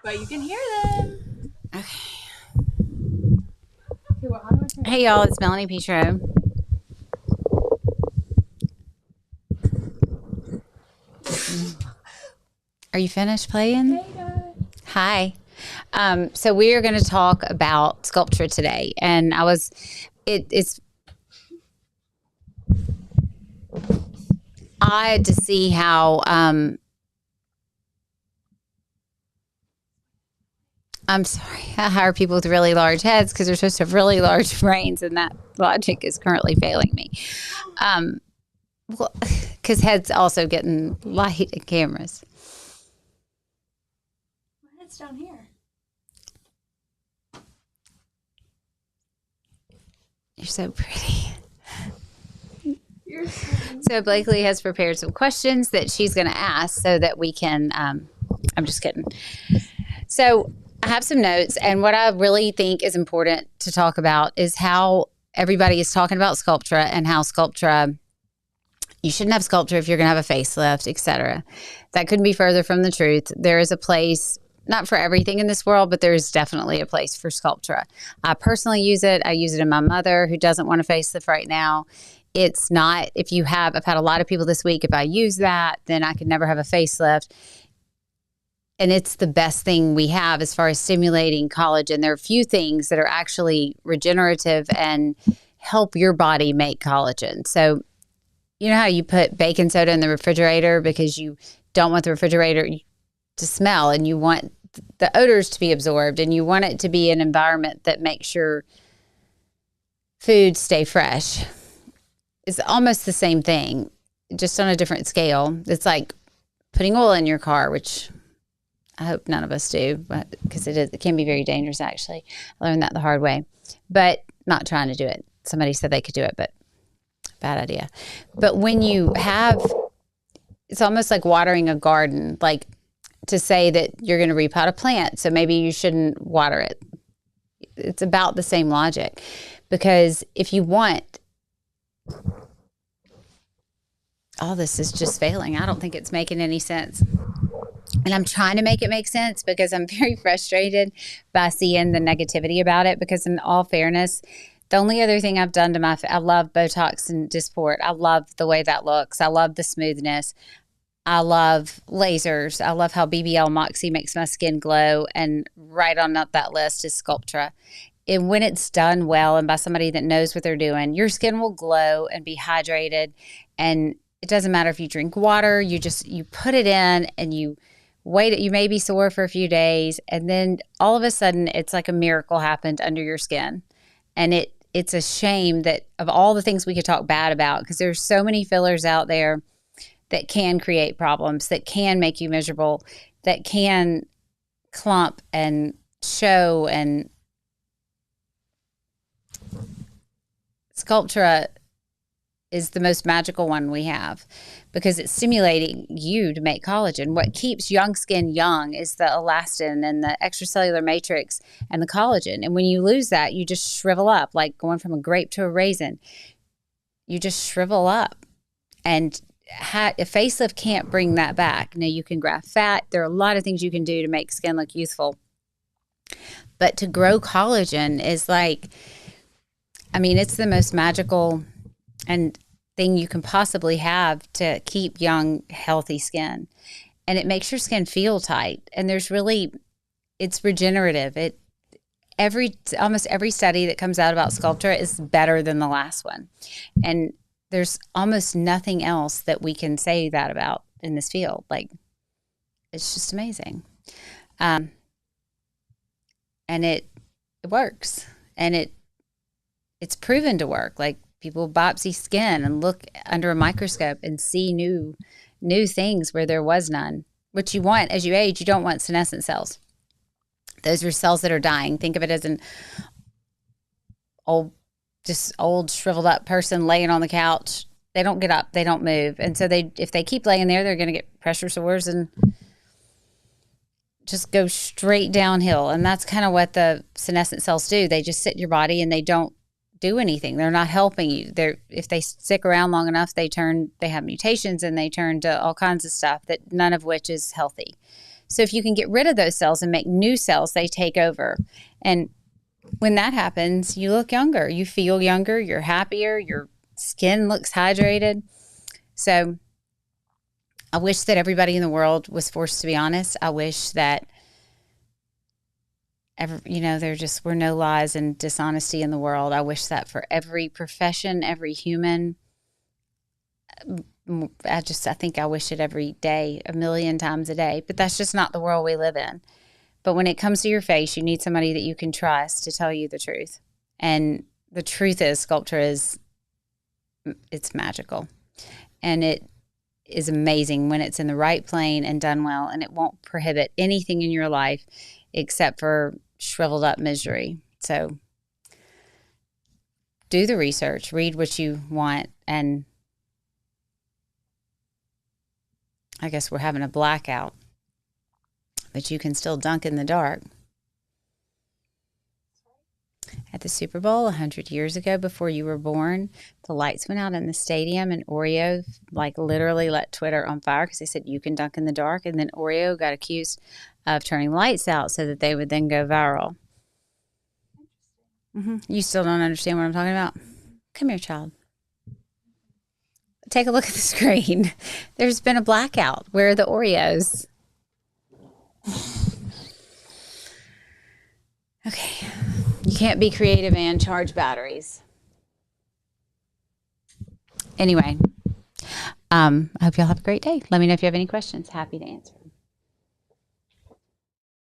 but you can hear them. Okay. Okay, well, how do I turn Hey y'all, it's Melanie Petro. Are you finished playing? Hey guys. Hi. So we are going to talk about Sculptra today, and it's odd to see how I'm sorry, I hire people with really large heads because they're supposed to have really large brains, and that logic is currently failing me. Um, well, because heads also getting light and cameras. My head's down here. You're so pretty. You're So Blakely has prepared some questions that she's going to ask so that we can. I'm just kidding. So I have some notes, and what I really think is important to talk about is how everybody is talking about Sculptra and how Sculptra. You shouldn't have Sculptra if you're going to have a facelift, etc. That couldn't be further from the truth. There is a place, not for everything in this world, but there is definitely a place for Sculptra. I personally use it. I use it in my mother who doesn't want a facelift right now. It's not, if you have, I've had a lot of people this week, if I use that, then I could never have a facelift. And it's the best thing we have as far as stimulating collagen. There are a few things that are actually regenerative and help your body make collagen. So, you know how you put baking soda in the refrigerator because you don't want the refrigerator to smell and you want the odors to be absorbed and you want it to be an environment that makes your food stay fresh. It's almost the same thing, just on a different scale. It's like putting oil in your car, which I hope none of us do, but because it can be very dangerous, actually. I learned that the hard way, but not trying to do it. Somebody said they could do it, but bad idea. But when you have, it's almost like watering a garden, like to say that you're going to repot a plant, so maybe you shouldn't water it. It's about the same logic, because if you want, all this is just failing. I don't think it's making any sense. And I'm trying to make it make sense because I'm very frustrated by seeing the negativity about it, because in all fairness, the only other thing I've done to my, I love Botox and Dysport. I love the way that looks. I love the smoothness. I love lasers. I love how BBL Moxie makes my skin glow. And right on up that list is Sculptra. And when it's done well and by somebody that knows what they're doing, your skin will glow and be hydrated. And it doesn't matter if you drink water, you put it in and you wait, you may be sore for a few days. And then all of a sudden it's like a miracle happened under your skin. And it's a shame that of all the things we could talk bad about, because there's so many fillers out there that can create problems, that can make you miserable, that can clump and show. And Sculptra is the most magical one we have because it's stimulating you to make collagen. What keeps young skin young is the elastin and the extracellular matrix and the collagen. And when you lose that, you just shrivel up, like going from a grape to a raisin. You just shrivel up. And a facelift can't bring that back. Now, you can graft fat. There are a lot of things you can do to make skin look youthful. But to grow collagen is like, I mean, it's the most magical and thing you can possibly have to keep young, healthy skin. And it makes your skin feel tight. And it's regenerative. Almost every study that comes out about Sculptra is better than the last one. And there's almost nothing else that we can say that about in this field. Like, it's just amazing. And it works. And it's proven to work. Like, people biopsy skin and look under a microscope and see new things where there was none. What you want as you age, you don't want senescent cells. Those are cells that are dying. Think of it as an old shriveled up person laying on the couch. They don't get up, they don't move. And so if they keep laying there, they're going to get pressure sores and just go straight downhill. And that's kind of what the senescent cells do. They just sit in your body and they don't do anything. They're not helping you. If they stick around long enough, they have mutations and they turn to all kinds of stuff that none of which is healthy. So if you can get rid of those cells and make new cells, they take over. And when that happens, you look younger, you feel younger, you're happier, your skin looks hydrated. So I wish that everybody in the world was forced to be honest. I wish that there just were no lies and dishonesty in the world. I wish that for every profession, every human. I think I wish it every day, a million times a day, but that's just not the world we live in. But when it comes to your face, you need somebody that you can trust to tell you the truth. And the truth is, Sculptra it's magical. And it is amazing when it's in the right plane and done well, and it won't prohibit anything in your life except for shriveled up misery. So do the research, read what you want, and I guess we're having a blackout, but you can still dunk in the dark. At the Super Bowl 100 years ago, before you were born, the lights went out in the stadium, and Oreo literally let Twitter on fire because they said you can dunk in the dark. And then Oreo got accused of turning lights out so that they would then go viral. You still don't understand what I'm talking about? Come here, child. Take a look at the screen. There's been a blackout. Where are the Oreos? Okay. You can't be creative and charge batteries. Anyway, I hope y'all have a great day. Let me know if you have any questions. Happy to answer.